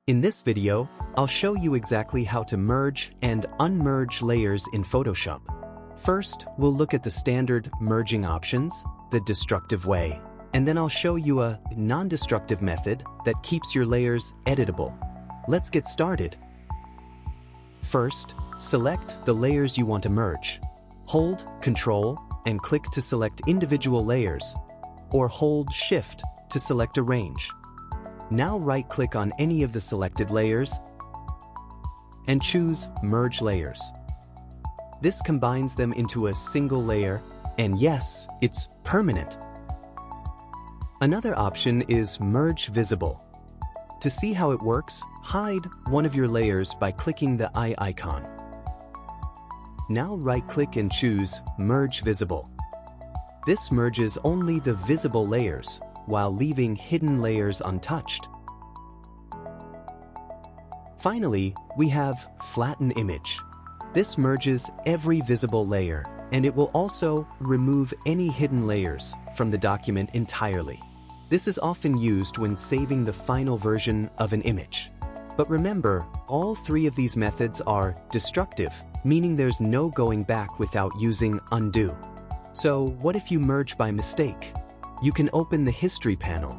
In this video, I'll show you exactly how to merge and unmerge layers in Photoshop. First, we'll look at the standard merging options, the destructive way, and then I'll show you a non-destructive method that keeps your layers editable. Let's get started. First, select the layers you want to merge. Hold Ctrl and click to select individual layers, or hold Shift to select a range. Now right-click on any of the selected layers and choose Merge Layers. This combines them into a single layer, and yes, it's permanent. Another option is Merge Visible. To see how it works, hide one of your layers by clicking the eye icon. Now right-click and choose Merge Visible. This merges only the visible layers, while leaving hidden layers untouched. Finally, we have Flatten Image. This merges every visible layer, and it will also remove any hidden layers from the document entirely. This is often used when saving the final version of an image. But remember, all three of these methods are destructive, meaning there's no going back without using undo. So what if you merge by mistake? You can open the History panel.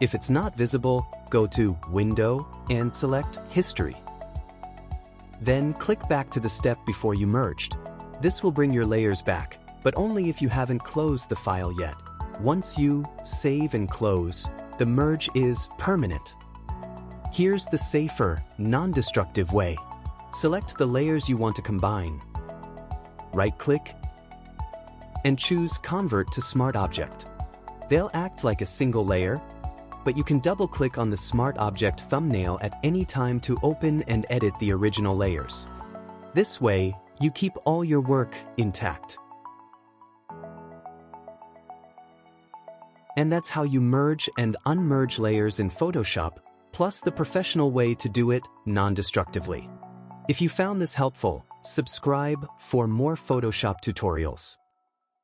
If it's not visible, go to Window and select History. Then click back to the step before you merged. This will bring your layers back, but only if you haven't closed the file yet. Once you save and close, the merge is permanent. Here's the safer, non-destructive way. Select the layers you want to combine. Right-click and choose Convert to Smart Object. They'll act like a single layer, but you can double-click on the Smart Object thumbnail at any time to open and edit the original layers. This way, you keep all your work intact. And that's how you merge and unmerge layers in Photoshop, plus the professional way to do it non-destructively. If you found this helpful, subscribe for more Photoshop tutorials.